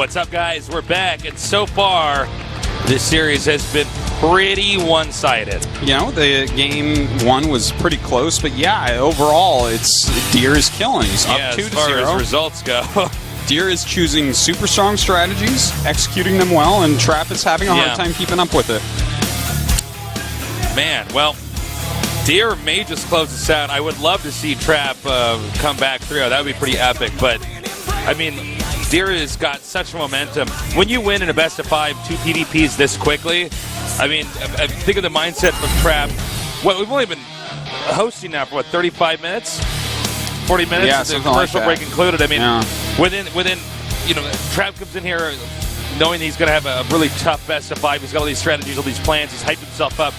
What's up, guys? We're back, and so far, this series has been pretty one-sided. You know, the game one was pretty close, but yeah, overall, Deer is killing. He's up 2-0. As far as results go. Deer is choosing super strong strategies, executing them well, and Trap is having a hard time keeping up with it. Man, well, Deer may just close this out. I would love to see Trap come back through. That would be pretty epic, but, I mean, Deer has got such momentum. When you win in a best-of-5, 2 PvPs this quickly, I mean, I think of the mindset of Trap. Well, we've only been hosting now for, 35 minutes? 40 minutes? Yeah, the commercial break included. I mean, within, Trap comes in here knowing he's going to have a really tough best-of-5. He's got all these strategies, all these plans. He's hyped himself up.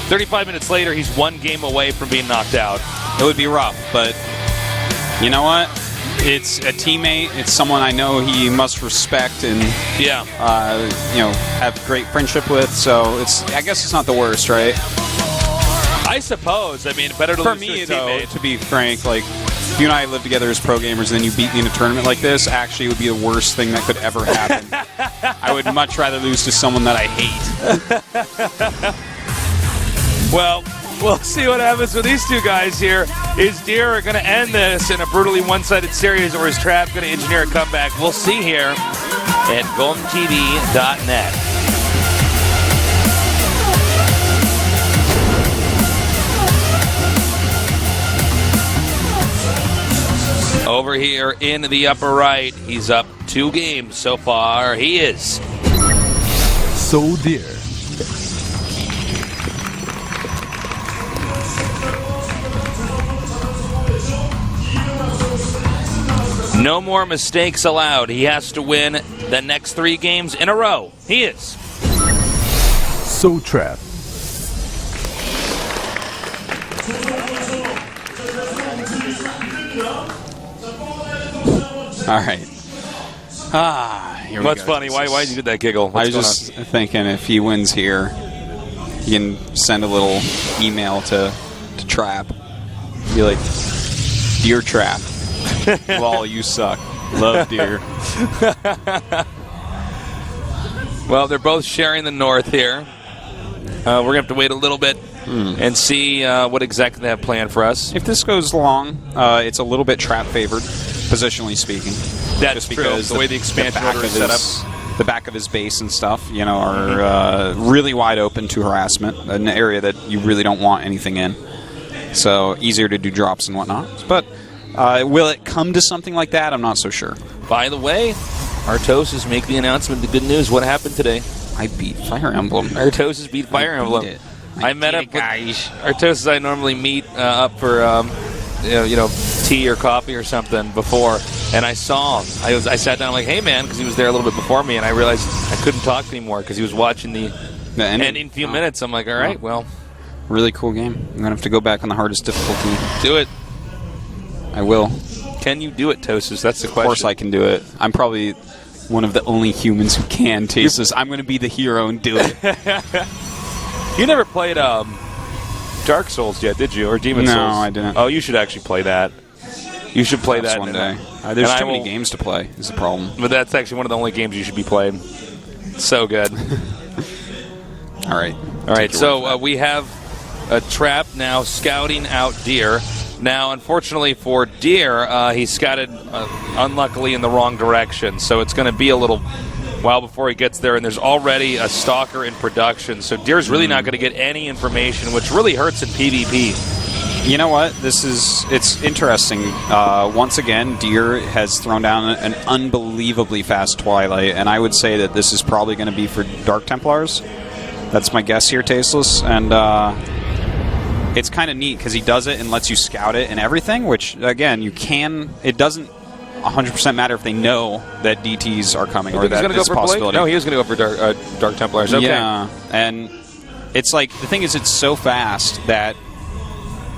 35 minutes later, he's 1 game away from being knocked out. It would be rough, but you know what? It's a teammate. It's someone I know he must respect and have great friendship with. So I guess it's not the worst, right? I suppose. I mean, better to for lose me, to a though. teammate. To be frank, like if you and I live together as pro gamers, and then you beat me in a tournament like this. Actually, it would be the worst thing that could ever happen. I would much rather lose to someone that I hate. Well, we'll see what happens with these two guys here. Is Deer going to end this in a brutally one-sided series, or is Trap going to engineer a comeback? We'll see here at GOMTV.net. Over here in the upper right, he's up 2 games so far. He is So Deer. No more mistakes allowed. He has to win the next 3 games in a row. He is So Trap. All right. Here we What's go. funny? Why did you do that giggle? I was just thinking if he wins here, he can send a little email to Trap. Be like, Dear Trap, lol, you suck. Love, Deer. Well, they're both sharing the north here. We're going to have to wait a little bit and see what exactly they have planned for us. If this goes long, it's a little bit Trap favored, positionally speaking. That's just because true. The way the expansion order is set up. The back of his base and stuff, are really wide open to harassment, an area that you really don't want anything in. So easier to do drops and whatnot. But will it come to something like that? I'm not so sure. By the way, Artosis make the announcement. The good news. What happened today? I beat Fire Emblem. Artosis beat Fire Emblem. I met up with Artosis. I normally meet up for tea or coffee or something before, and I saw him. I sat down like, hey man, because he was there a little bit before me, and I realized I couldn't talk anymore because he was watching the ending few minutes. I'm like, all right, well. Really cool game. I'm going to have to go back on the hardest difficulty. Do it. I will. Can you do it, Tosus? That's the question. Of course I can do it. I'm probably one of the only humans who can, Tosus. I'm going to be the hero and do it. You never played Dark Souls yet, did you? Or Demon Souls? No, I didn't. Oh, you should actually play that. You should play that one day. There's too many games to play is the problem. But that's actually one of the only games you should be playing. So good. All right. All right, so we have a Trap now scouting out Deer. Now, unfortunately for Deer, he scouted unluckily in the wrong direction, so it's going to be a little while before he gets there, and there's already a Stalker in production, so Deer's really not going to get any information, which really hurts in PvP. You know what? It's interesting. Once again, Deer has thrown down an unbelievably fast Twilight, and I would say that this is probably going to be for Dark Templars. That's my guess here, Tasteless, and it's kind of neat because he does it and lets you scout it and everything, which, again, you can. It doesn't 100% matter if they know that DTs are coming or that it's a possibility. No, he was going to go for Dark Templars. Okay. Yeah, and it's like, the thing is, it's so fast that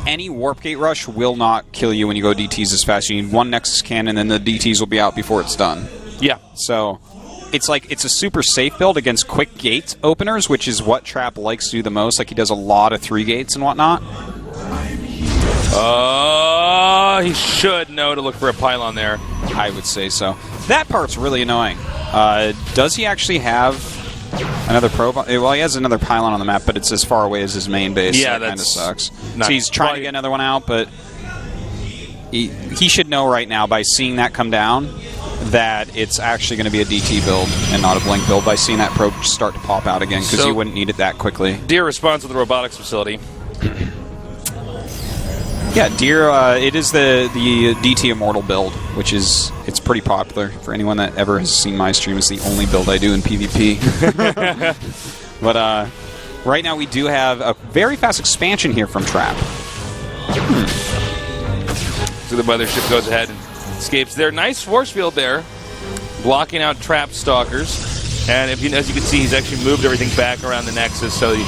any Warp Gate Rush will not kill you when you go DTs as fast. You need one Nexus Cannon, and then the DTs will be out before it's done. Yeah. So it's like, it's a super safe build against quick gate openers, which is what Trap likes to do the most. Like, he does a lot of 3 gates and whatnot. He should know to look for a pylon there. I would say so. That part's really annoying. Does he actually have another probe? Well, he has another pylon on the map, but it's as far away as his main base. Yeah, so that kind of sucks. So he's trying to get another one out, but he should know right now by seeing that come down that it's actually going to be a DT build and not a Blink build by seeing that probe start to pop out again, because you wouldn't need it that quickly. Deer responds with the robotics facility. Yeah, Deer, it is the DT Immortal build, which is, it's pretty popular. For anyone that ever has seen my stream, it's the only build I do in PvP. But right now we do have a very fast expansion here from Trap. So the mothership goes ahead and escapes there. Nice force field there, blocking out Trap Stalkers. And as you can see, he's actually moved everything back around the Nexus, so the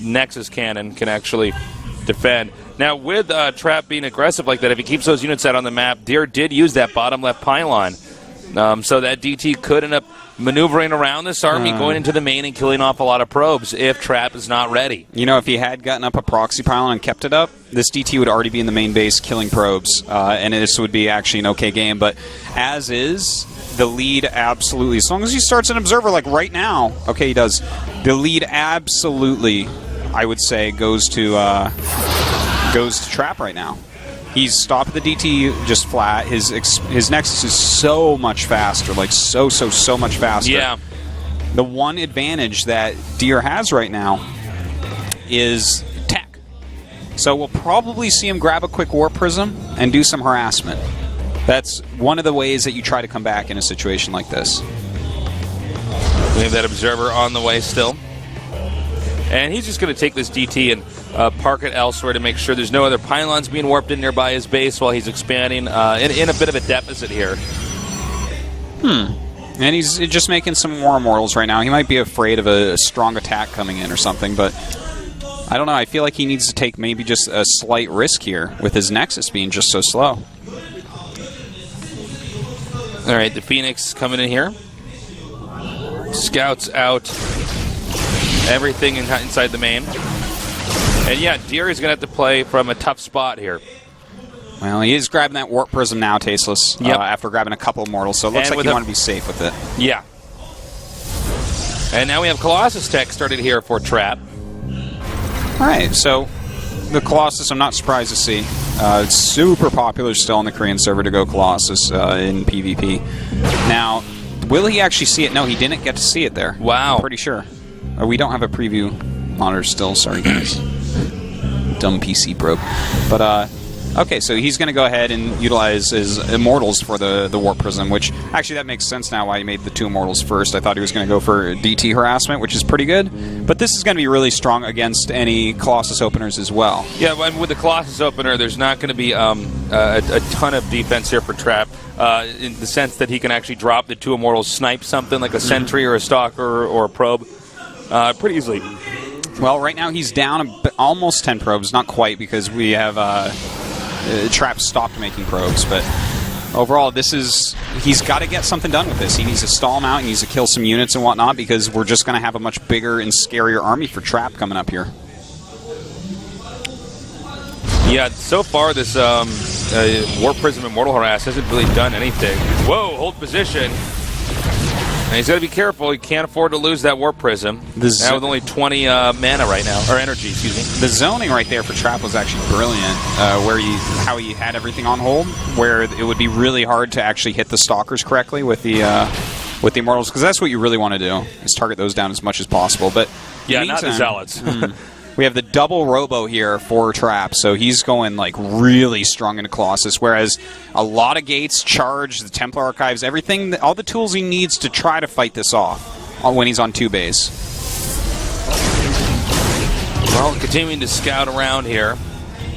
Nexus cannon can actually defend. Now, with Trap being aggressive like that, if he keeps those units out on the map, Deer did use that bottom left pylon. So that DT could end up maneuvering around this army, going into the main and killing off a lot of probes if Trap is not ready. You know, if he had gotten up a proxy pylon and kept it up, this DT would already be in the main base killing probes, and this would be actually an okay game. But as is, the lead absolutely, as long as he starts an observer like right now, okay, he does. The lead absolutely, I would say, goes to Trap right now. He's stopped the DT just flat. His Nexus is so much faster, like so much faster. Yeah. The one advantage that Deer has right now is tech. So we'll probably see him grab a quick Warp Prism and do some harassment. That's one of the ways that you try to come back in a situation like this. We have that observer on the way still. And he's just going to take this DT and park it elsewhere to make sure there's no other pylons being warped in nearby his base while he's expanding in a bit of a deficit here. And he's just making some more Immortals right now. He might be afraid of a strong attack coming in or something, but I don't know. I feel like he needs to take maybe just a slight risk here with his Nexus being just so slow. All right, the Phoenix coming in here. Scouts out everything inside the main. And yeah, Deer is going to have to play from a tough spot here. Well, he is grabbing that Warp Prism now, Tasteless, after grabbing a couple of Mortals, so it looks like you want to be safe with it. Yeah. And now we have Colossus Tech started here for Trap. All right, so the Colossus, I'm not surprised to see. It's super popular still on the Korean server to go Colossus in PvP. Now, will he actually see it? No, he didn't get to see it there. Wow. I'm pretty sure. We don't have a preview monitor still, sorry guys. Dumb PC broke. But, okay, so he's going to go ahead and utilize his Immortals for the Warp Prism, which actually that makes sense now why he made the 2 Immortals first. I thought he was going to go for DT harassment, which is pretty good. But this is going to be really strong against any Colossus openers as well. Yeah, with the Colossus opener, there's not going to be a ton of defense here for Trap, in the sense that he can actually drop the 2 Immortals, snipe something like a Sentry or a Stalker or a Probe pretty easily. Well, right now he's down almost 10 probes, not quite, because we have Trap stopped making probes, but overall he's got to get something done with this. He needs to stall him out, he needs to kill some units and whatnot, because we're just going to have a much bigger and scarier army for Trap coming up here. Yeah, so far this Warp Prism Immortal Harass hasn't really done anything. Whoa, hold position. And he's got to be careful. He can't afford to lose that Warp Prism. Now with only 20 mana right now, or energy, excuse me. The zoning right there for Trap was actually brilliant, how he had everything on hold, where it would be really hard to actually hit the Stalkers correctly with the Immortals, because that's what you really want to do, is target those down as much as possible. But yeah, not the Zealots. We have the double Robo here for Trap, so he's going like really strong into Colossus, whereas a lot of gates, charge, the Templar Archives, everything, all the tools he needs to try to fight this off when he's on 2 base. Well, continuing to scout around here.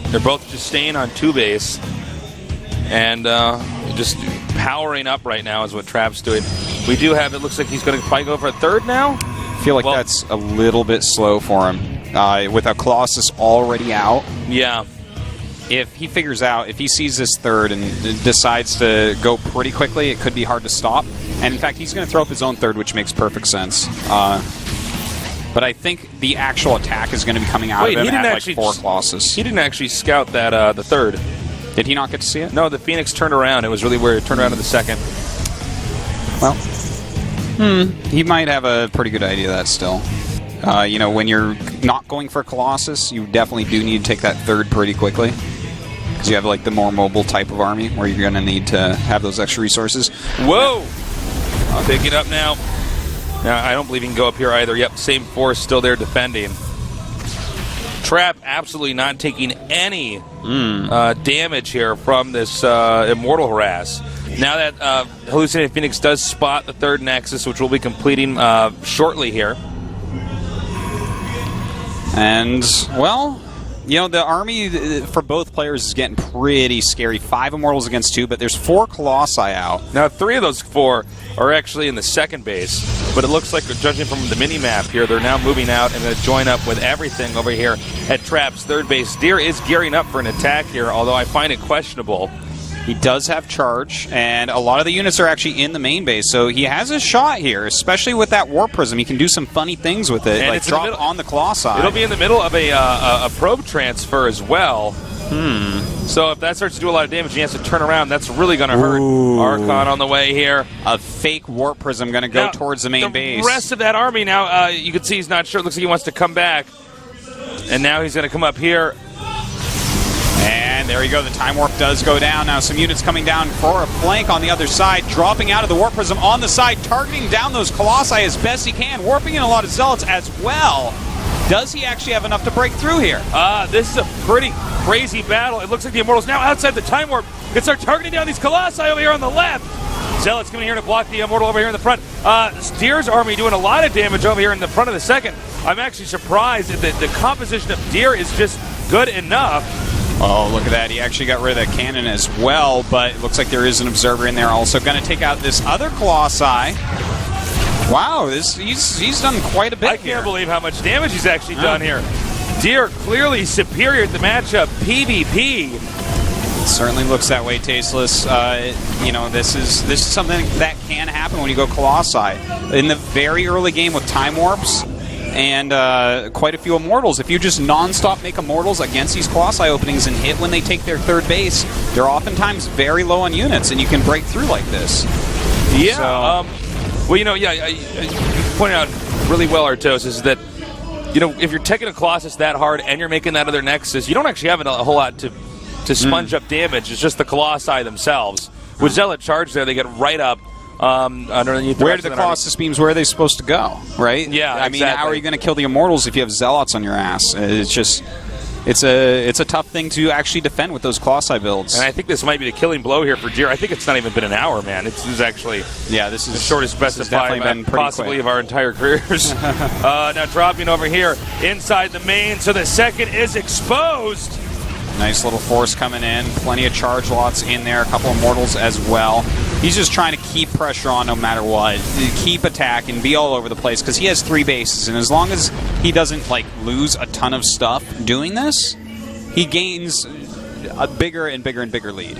They're both just staying on 2 base and just powering up right now is what Trap's doing. We do have, it looks like he's going to probably go for a 3rd now. I feel like that's a little bit slow for him. With a Colossus already out. Yeah. If he figures out, if he sees this 3rd and decides to go pretty quickly, it could be hard to stop. And in fact, he's going to throw up his own 3rd, which makes perfect sense. But I think the actual attack is going to be coming out of him at like 4 Colossus. He didn't actually scout that the 3rd. Did he not get to see it? No, the Phoenix turned around. It was really weird. It turned around in the 2nd. Well, he might have a pretty good idea of that still. You know, when you're not going for Colossus, you definitely do need to take that third pretty quickly. Because you have, like, the more mobile type of army where you're going to need to have those extra resources. Whoa! I'll take it up now. Now, I don't believe he can go up here either. Yep, same force still there defending. Trap absolutely not taking any damage here from this Immortal Harass. Now that Hallucinated Phoenix does spot the third Nexus, which we'll be completing shortly here. And, well, you know, the army for both players is getting pretty scary. 5 Immortals against 2, but there's 4 Colossi out. Now, 3 of those 4 are actually in the second base, but it looks like, judging from the mini-map here, they're now moving out and going to join up with everything over here at Trap's third base. Deer is gearing up for an attack here, although I find it questionable. He does have charge, and a lot of the units are actually in the main base, so he has a shot here, especially with that Warp Prism. He can do some funny things with it, and like drop on the Colossi. It'll be in the middle of a probe transfer as well. So if that starts to do a lot of damage, he has to turn around. That's really going to hurt. Archon on the way here. A fake Warp Prism going to go towards the main base. The rest of that army now, you can see he's not sure. It looks like he wants to come back. And now he's going to come up here. And there you go. The Time Warp does go down. Now some units coming down for a flank on the other side, dropping out of the Warp Prism on the side, targeting down those Colossi as best he can, warping in a lot of Zealots as well. Does he actually have enough to break through here? This is a pretty crazy battle. It looks like the Immortals now outside the Time Warp can start targeting down these Colossi over here on the left. Zealots coming here to block the Immortal over here in the front. Deer's army doing a lot of damage over here in the front of the second. I'm actually surprised that the composition of Deer is just good enough. Oh, look at that. He actually got rid of that cannon as well, but it looks like there is an observer in there also. Going to take out this other Colossi. Wow, he's done quite a bit I can't believe how much damage he's actually done here. Deer clearly superior at the matchup. PvP. It certainly looks that way, Tasteless. You know, this is something that can happen when you go Colossi. In the very early game with Time Warps, and quite a few Immortals. If you just non-stop make Immortals against these Colossi openings and hit when they take their third base, they're oftentimes very low on units, and you can break through like this. Yeah. Well, you know, you pointed out really well, Artos, is that, you know, if you're taking a Colossus that hard and you're making that other Nexus, you don't actually have a whole lot to sponge up damage. It's just the Colossi themselves. With Zealot Charge there, they get right up. Underneath where do the Colossus beams, where are they supposed to go, right? Yeah, I mean, how are you going to kill the Immortals if you have Zealots on your ass? It's just, it's a tough thing to actually defend with those Colossi builds. And I think this might be the killing blow here for Deer. I think it's not even been an hour, man. This is actually this is the shortest best of 5 possibly of our entire careers. Now dropping over here inside the main, so the second is exposed. Nice little force coming in. Plenty of charge lots in there. A couple of Immortals as well. He's just trying to keep pressure on no matter what. Keep attacking, be all over the place, because he has 3 bases, and as long as he doesn't like lose a ton of stuff doing this, he gains a bigger and bigger and bigger lead.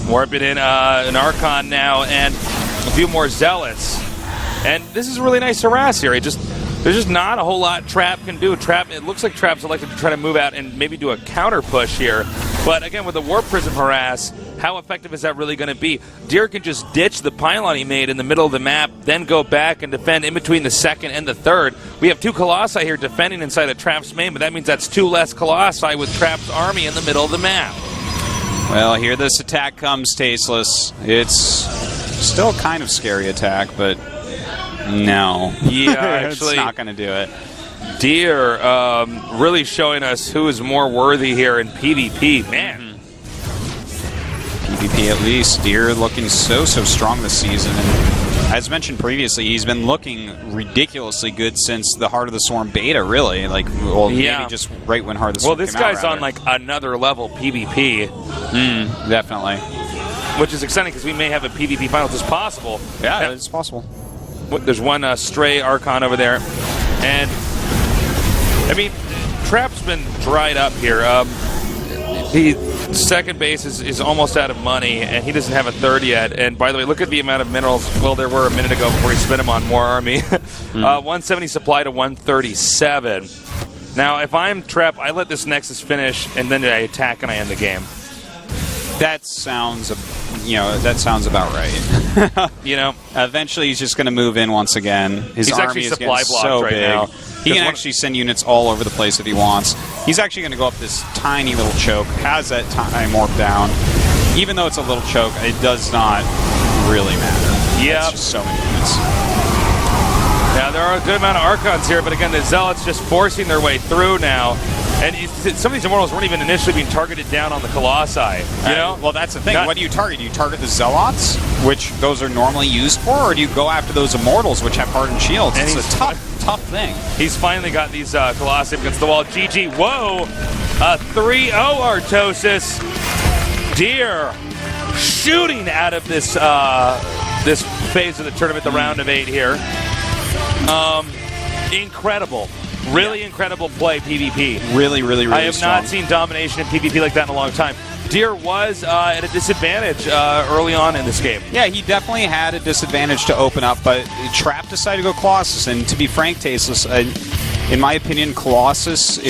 Warping in an Archon now, and a few more Zealots. And this is a really nice harass here. There's just not a whole lot Trap can do. It looks like Trap's elected to try to move out and maybe do a counter push here. But again, with the Warp Prism harass, how effective is that really going to be? Deer can just ditch the pylon he made in the middle of the map, then go back and defend in between the second and the third. We have 2 Colossi here defending inside of Trap's main, but that means that's 2 less Colossi with Trap's army in the middle of the map. Well, here this attack comes, Tasteless. It's still a kind of scary attack, but no. Yeah, actually. It's not going to do it. Deer really showing us who is more worthy here in PvP. Man. PvP at least. Deer looking so strong this season. And as mentioned previously, he's been looking ridiculously good since the Heart of the Swarm beta, really. Like, well, maybe just right when Heart of the Swarm came out. Well, this guy's on, like, another level PvP. Definitely. Which is exciting because we may have a PvP finals as possible. Yeah, it's possible. There's one stray Archon over there. And, I mean, Trap's been dried up here. The second base is almost out of money, and he doesn't have a third yet. And, by the way, look at the amount of minerals. Well, there were a minute ago before he spent them on more army. 170 supply to 137. Now, if I'm Trap, I let this Nexus finish, and then I attack and I end the game. That sounds that sounds about right. You know, Eventually, he's just going to move in once again. His He's army actually is supply getting blocked so right big. now. He can actually send units all over the place if he wants. He's actually going to go up this tiny little choke. Has that time warp down. Even though it's a little choke, it does not really matter. Yeah. It's just so many units. Yeah, there are a good amount of Archons here, but again, the Zealots just forcing their way through now. And some of these Immortals weren't even initially being targeted down on the Colossi, you know? Well, that's the thing. What do you target? Do you target the Zealots, which those are normally used for, or do you go after those Immortals, which have hardened shields? And It's a tough thing. He's finally got these Colossi against the wall. GG, whoa! 3-0 Artosis. Deer shooting out of this this phase of the tournament, the round of 8 here. Incredible. Really incredible play, PvP. Really, really, really I have strong. not seen domination in PvP like that in a long time. Deer was at a disadvantage early on in this game. Yeah, he definitely had a disadvantage to open up, but Trap decided to go Colossus, and to be frank, Tasteless, in my opinion, Colossus,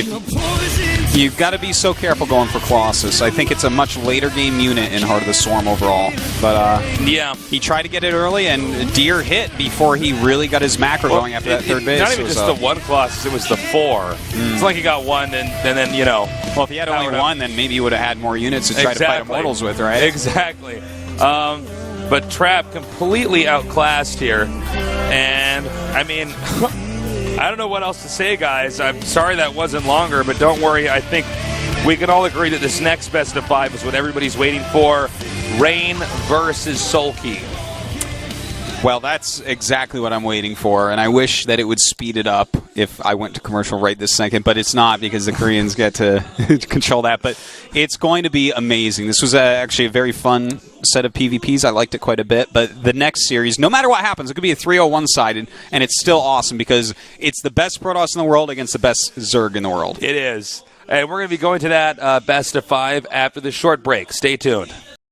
you've got to be so careful going for Colossus. I think it's a much later game unit in Heart of the Swarm overall. But yeah, he tried to get it early, and Deer hit before he really got his macro going after that third base. Not even just the one Colossus, it was the 4. It's like he got one, and then, you know. Well, if he had only one, then maybe he would have had more units to try to fight Immortals with, right? Exactly. But Trap completely outclassed here. And, I mean, I don't know what else to say, guys. I'm sorry that wasn't longer, but don't worry. I think we can all agree that this next best of 5 is what everybody's waiting for. Rain versus Sulky. Well, that's exactly what I'm waiting for, and I wish that it would speed it up if I went to commercial right this second, but it's not because the Koreans get to control that. But it's going to be amazing. This was actually a very fun set of PvPs. I liked it quite a bit, but the next series, no matter what happens, it could be a 3-0 one-sided, and it's still awesome because it's the best Protoss in the world against the best Zerg in the world. It is. And we're going to be going to that best of 5 after this short break. Stay tuned.